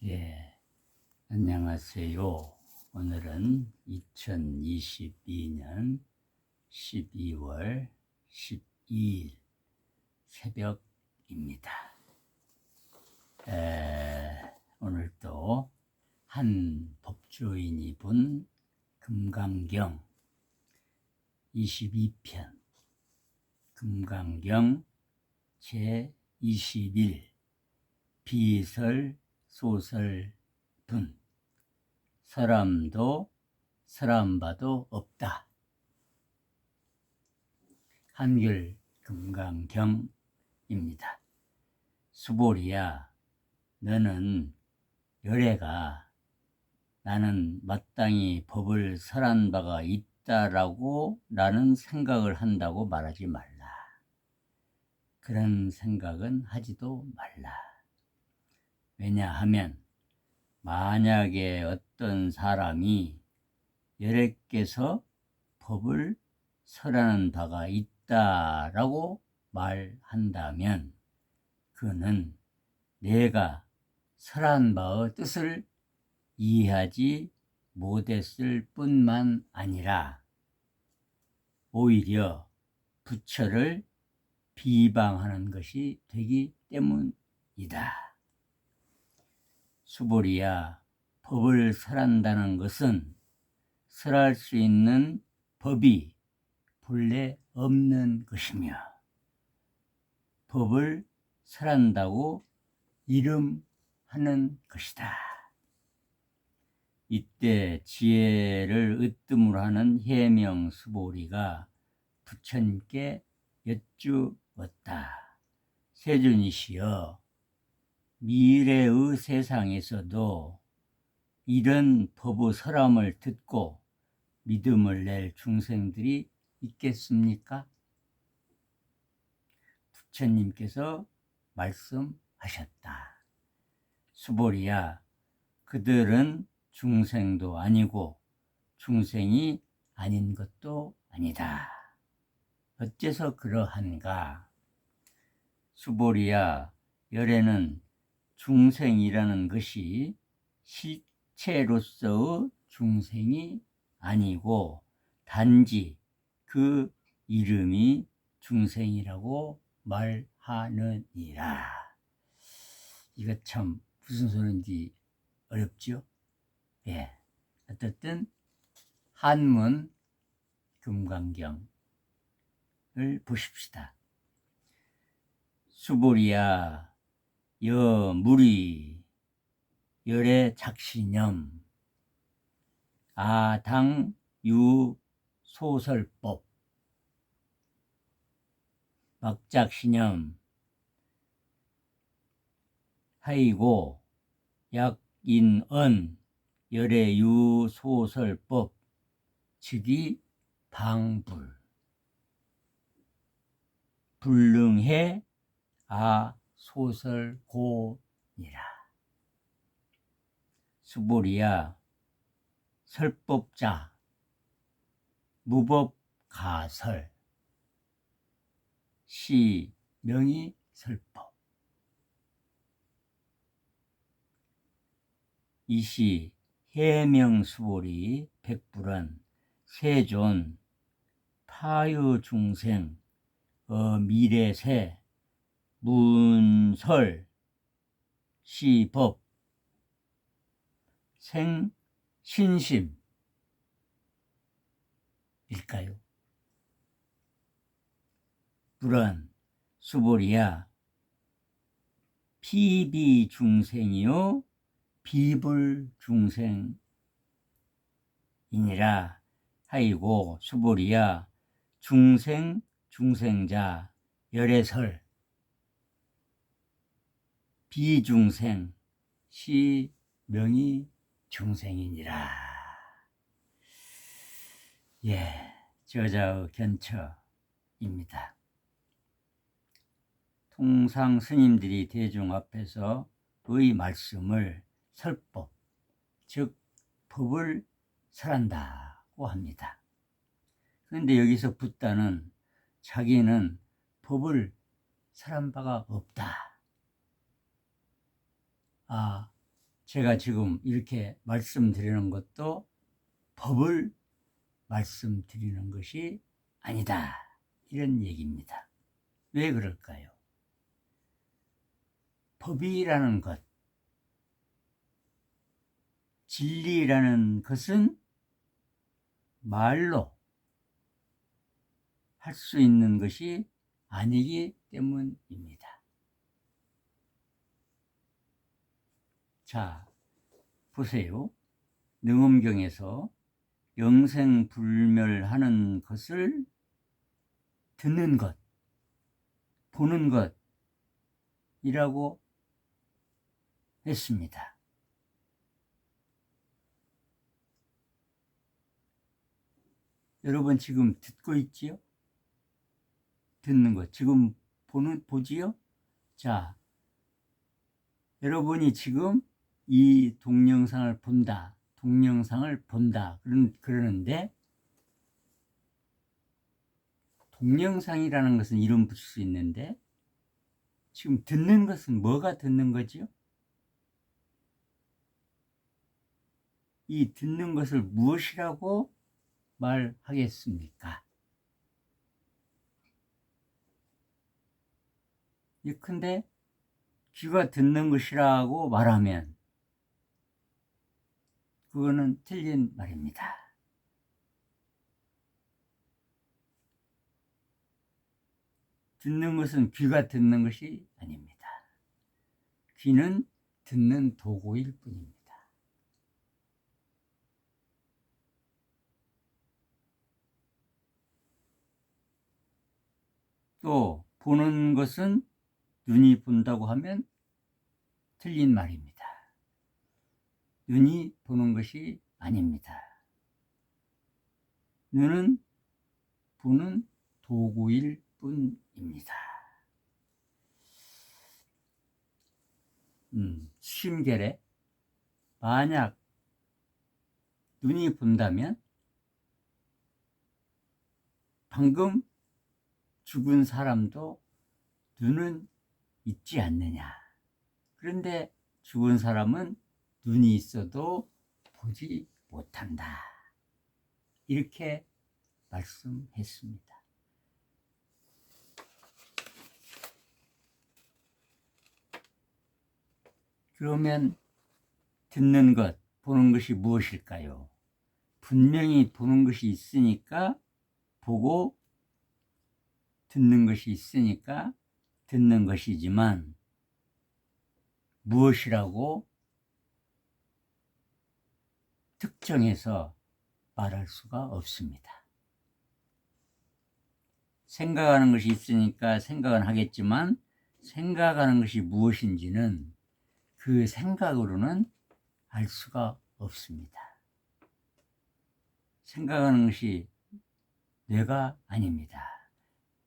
예, 안녕하세요. 오늘은 2022년 12월 12일 새벽입니다. 오늘도 한 법조인이 본 금강경 22편 금강경 제21 비설 소설분 사람도 사람봐도 없다. 한글 금강경입니다. 수보리야, 너는 열애가 나는 마땅히 법을 설한 바가 있다라고 라는 생각을 한다고 말하지 말라. 그런 생각은 하지도 말라. 왜냐하면 만약에 어떤 사람이 열애께서 법을 설하는 바가 있다라고 말한다면 그는 내가 설한 바의 뜻을 이해하지 못했을 뿐만 아니라 오히려 부처를 비방하는 것이 되기 때문이다. 수보리야, 법을 설한다는 것은 설할 수 있는 법이 본래 없는 것이며 법을 설한다고 이름하는 것이다. 이때 지혜를 으뜸으로 하는 해명 수보리가 부처님께 여쭈었다. 세존이시여, 미래의 세상에서도 이런 법의 설함을 듣고 믿음을 낼 중생들이 있겠습니까? 부처님께서 말씀하셨다. 수보리야, 그들은 중생도 아니고 중생이 아닌 것도 아니다. 어째서 그러한가? 수보리야, 열애는 중생이라는 것이 실체로서의 중생이 아니고 단지 그 이름이 중생이라고 말하느니라. 이거 참 무슨 소리인지 어렵죠? 예. 어쨌든 한문 금강경을 보십시다. 수보리야, 여무리 열애 작신염 아당유 소설법 막작신염 하이고 약인언 열애유 소설법 즉이 방불 불능해 소설고니라. 수보리야, 설법자 무법가설 시 명의 설법 이시 해명수보리 백불은 세존 파유중생 미래세 문설 시법 생신심일까요? 불은 수보리야, 피비중생이요 비불중생이니라 하이고 수보리야, 중생 중생자 열애설 비중생 시 명의 중생이니라. 예, 저자의 견처입니다. 통상 스님들이 대중 앞에서 의 말씀을 설법, 즉 법을 설한다고 합니다. 그런데 여기서 붓다는 자기는 법을 설한 바가 없다. 제가 지금 이렇게 말씀드리는 것도 법을 말씀드리는 것이 아니다, 이런 얘기입니다. 왜 그럴까요? 법이라는 것, 진리라는 것은 말로 할 수 있는 것이 아니기 때문입니다. 자, 보세요. 능엄경에서 영생불멸하는 것을 듣는 것, 보는 것이라고 했습니다. 여러분 지금 듣고 있지요? 듣는 것, 지금 보지요? 자, 여러분이 지금 이 동영상을 본다, 그러는데, 동영상이라는 것은 이름 붙일 수 있는데, 지금 듣는 것은 뭐가 듣는 거지요? 이 듣는 것을 무엇이라고 말하겠습니까? 예컨대 귀가 듣는 것이라고 말하면 그거는 틀린 말입니다. 듣는 것은 귀가 듣는 것이 아닙니다. 귀는 듣는 도구일 뿐입니다. 또 보는 것은 눈이 본다고 하면 틀린 말입니다. 눈이 보는 것이 아닙니다. 눈은 보는 도구일 뿐입니다. 수심결에 만약 눈이 본다면 방금 죽은 사람도 눈은 있지 않느냐. 그런데 죽은 사람은 눈이 있어도 보지 못한다, 이렇게 말씀했습니다. 그러면 듣는 것, 보는 것이 무엇일까요? 분명히 보는 것이 있으니까 보고, 듣는 것이 있으니까 듣는 것이지만 무엇이라고 특정해서 말할 수가 없습니다. 생각하는 것이 있으니까 생각은 하겠지만 생각하는 것이 무엇인지는 그 생각으로는 알 수가 없습니다. 생각하는 것이 뇌가 아닙니다.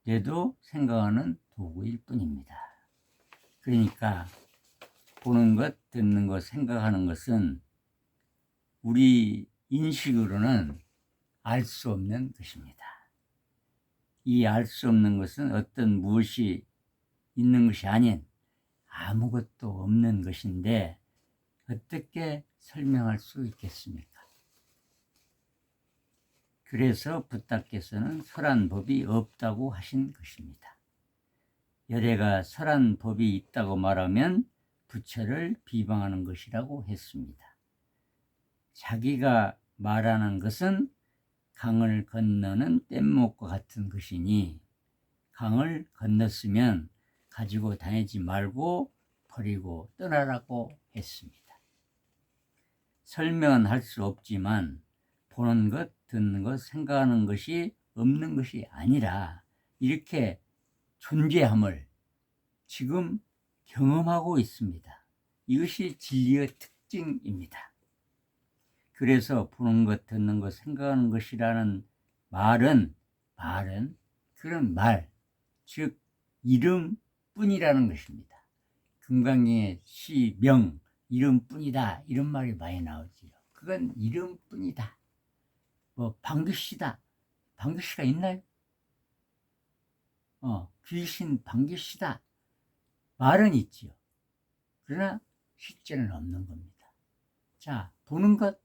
뇌도 생각하는 도구일 뿐입니다. 그러니까 보는 것, 듣는 것, 생각하는 것은 우리 인식으로는 알 수 없는 것입니다. 이 알 수 없는 것은 어떤 무엇이 있는 것이 아닌 아무것도 없는 것인데 어떻게 설명할 수 있겠습니까? 그래서 부타께서는 설한 법이 없다고 하신 것입니다. 여래가 설한 법이 있다고 말하면 부처를 비방하는 것이라고 했습니다. 자기가 말하는 것은 강을 건너는 뗏목과 같은 것이니 강을 건넜으면 가지고 다니지 말고 버리고 떠나라고 했습니다. 설명은 할 수 없지만 보는 것, 듣는 것, 생각하는 것이 없는 것이 아니라 이렇게 존재함을 지금 경험하고 있습니다. 이것이 진리의 특징입니다. 그래서 보는 것, 듣는 것, 생각하는 것이라는 말은 그런 말, 즉 이름뿐이라는 것입니다. 금강경의 시명, 이름뿐이다, 이런 말이 많이 나오지요. 그건 이름뿐이다. 뭐 방귀씨다, 방귀씨가 있나요? 귀신 방귀씨다, 말은 있지요. 그러나 실제는 없는 겁니다. 자, 보는 것,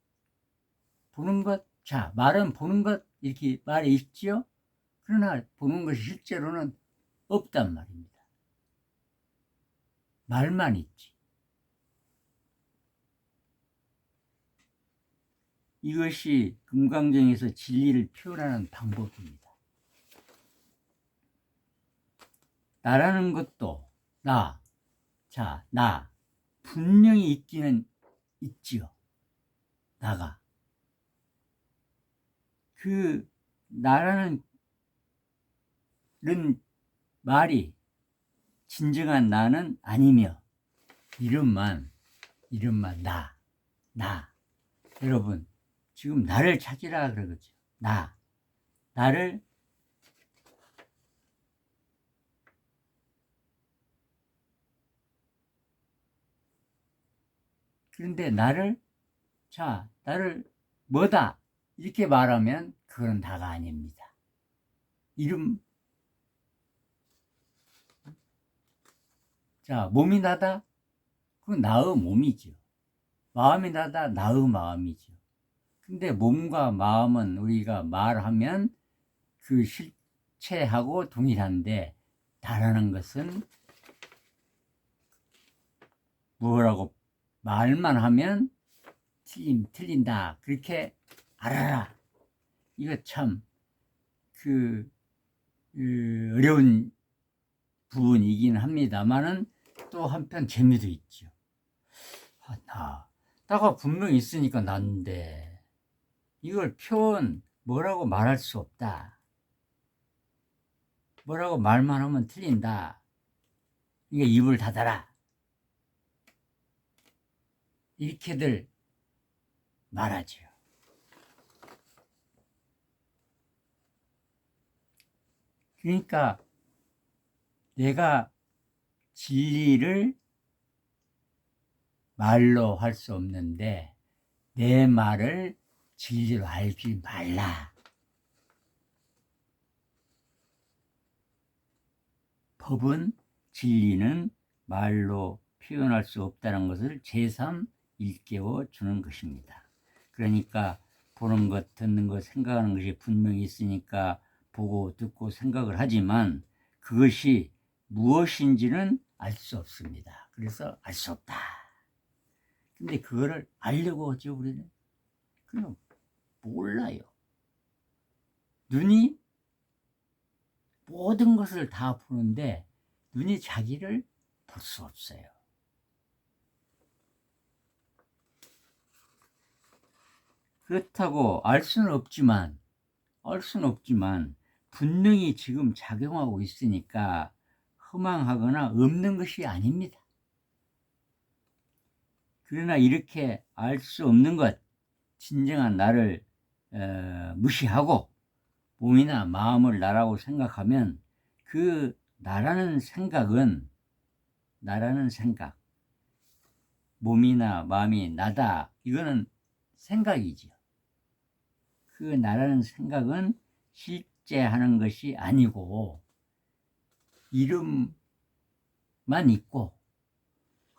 보는 것. 자, 말은 보는 것, 이렇게 말이 있지요? 그러나 보는 것이 실제로는 없단 말입니다. 말만 있지. 이것이 금강경에서 진리를 표현하는 방법입니다. 나라는 것도 나, 자, 나 분명히 있기는 있지요. 나가. 그 나라는 말이 진정한 나는 아니며 이름만 나. 여러분 지금 나를 찾으라 그러죠. 나를 그런데 나를 뭐다 이렇게 말하면 그건 나가 아닙니다. 이름 자 몸이 나다 그건 나의 몸이죠. 마음이 나다 나의 마음이죠. 근데 몸과 마음은 우리가 말하면 그 실체하고 동일한데 나라는 것은 뭐라고 말만 하면 틀린다 그렇게 알아라. 이거 참 어려운 부분이긴 합니다만은 또 한편 재미도 있죠. 나가 분명히 있으니까 난데 이걸 뭐라고 말할 수 없다. 뭐라고 말만 하면 틀린다. 이게 입을 닫아라. 이렇게들 말하죠. 그러니까 내가 진리를 말로 할 수 없는데 내 말을 진리로 알지 말라. 법은 진리는 말로 표현할 수 없다는 것을 제3 일깨워 주는 것입니다. 그러니까 보는 것, 듣는 것, 생각하는 것이 분명히 있으니까 보고 듣고 생각을 하지만 그것이 무엇인지는 알 수 없습니다. 그래서 알 수 없다. 근데 그거를 알려고 하죠, 우리는. 그냥 몰라요. 눈이 모든 것을 다 보는데 눈이 자기를 볼 수 없어요. 그렇다고 알 수는 없지만 분명히 지금 작용하고 있으니까 허망하거나 없는 것이 아닙니다. 그러나 이렇게 알 수 없는 것, 진정한 나를 무시하고 몸이나 마음을 나라고 생각하면 그 나라는 생각, 몸이나 마음이 나다, 이거는 생각이죠. 그 나라는 생각은 실제 하는 것이 아니고 이름만 있고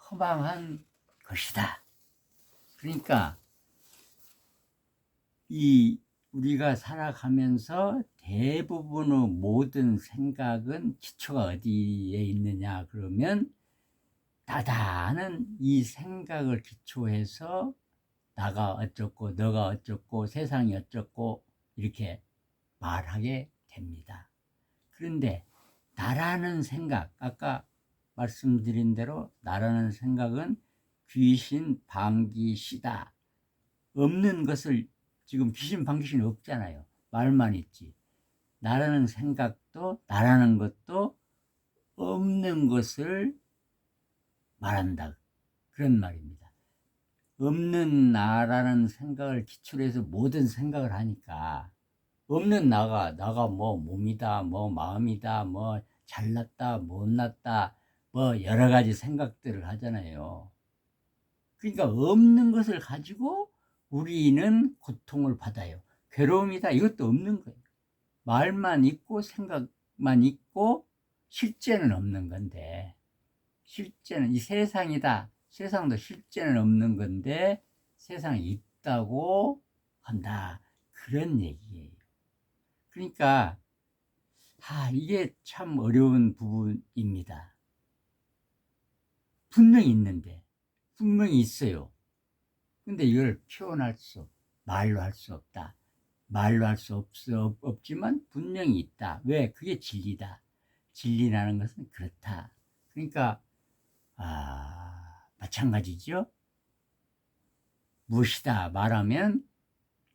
허망한 것이다. 그러니까 우리가 살아가면서 대부분의 모든 생각은 기초가 어디에 있느냐 그러면 나다는 이 생각을 기초해서 나가 어쩌고 너가 어쩌고 세상이 어쩌고 이렇게 말하게 됩니다. 그런데 나라는 생각, 아까 말씀드린 대로 나라는 생각은 귀신, 방귀, 시다. 없는 것을 지금 귀신, 방귀신이 없잖아요. 말만 있지. 나라는 생각도 나라는 것도 없는 것을 말한다. 그런 말입니다. 없는 나라는 생각을 기초로 해서 모든 생각을 하니까 없는 나가 뭐 몸이다, 뭐 마음이다, 뭐 잘났다, 못났다, 뭐 여러 가지 생각들을 하잖아요. 그러니까 없는 것을 가지고 우리는 고통을 받아요. 괴로움이다, 이것도 없는 거예요. 말만 있고 생각만 있고 실제는 없는 건데, 실제는 이 세상이다, 세상도 실제는 없는 건데 세상에 있다고 한다. 그런 얘기예요. 그러니까 이게 참 어려운 부분입니다. 분명히 있는데, 분명히 있어요. 근데 이걸 표현할 말로 할 수 없다. 말로 할 수 없지만 분명히 있다. 왜? 그게 진리다. 진리라는 것은 그렇다. 그러니까 마찬가지죠. 무엇이다 말하면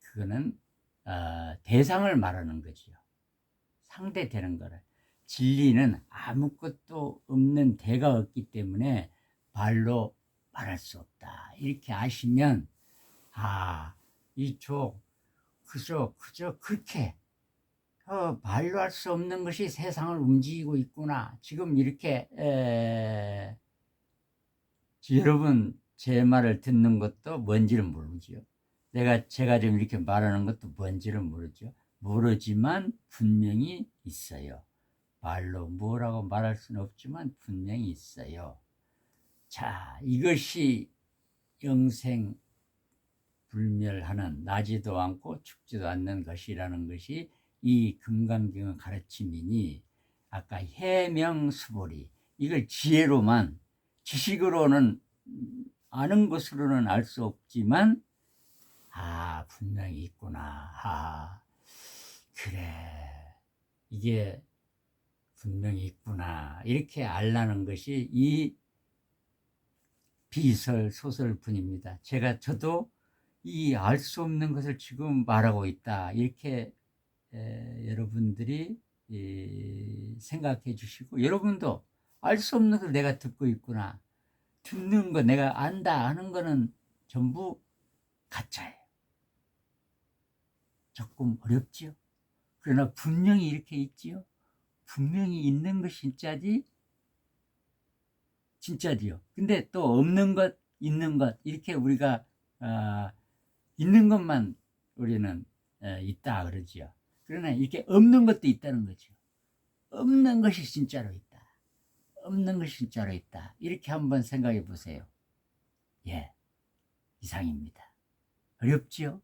그거는 대상을 말하는 거죠. 상대되는 거를. 진리는 아무것도 없는 대가 없기 때문에 말로 말할 수 없다. 이렇게 아시면 이쪽 그저 그렇게 말로 할 수 없는 것이 세상을 움직이고 있구나. 지금 이렇게 여러분 제 말을 듣는 것도 뭔지는 모르죠. 제가 지금 이렇게 말하는 것도 뭔지는 모르죠. 모르지만 분명히 있어요. 말로 뭐라고 말할 수는 없지만 분명히 있어요. 자, 이것이 영생불멸하는, 나지도 않고 죽지도 않는 것이라는 것이 이 금강경의 가르침이니, 아까 해명수보리, 이걸 지혜로만, 지식으로는 아는 것으로는 알 수 없지만 분명히 있구나. 그래, 이게 분명히 있구나. 이렇게 알라는 것이 이 비설 소설뿐입니다. 저도 이 알 수 없는 것을 지금 말하고 있다. 이렇게 여러분들이 생각해 주시고, 여러분도 알 수 없는 걸 내가 듣고 있구나. 듣는 거 내가 안다 하는 거는 전부 가짜예요. 조금 어렵지요. 그러나 분명히 이렇게 있지요. 분명히 있는 것이 진짜지요. 근데 또 없는 것, 있는 것, 이렇게 우리가 있는 것만 우리는 있다 그러지요. 그러나 이렇게 없는 것도 있다는 거죠. 없는 것이 진짜로 있다. 없는 것이 진짜로 있다. 이렇게 한번 생각해 보세요. 예, 이상입니다. 어렵지요?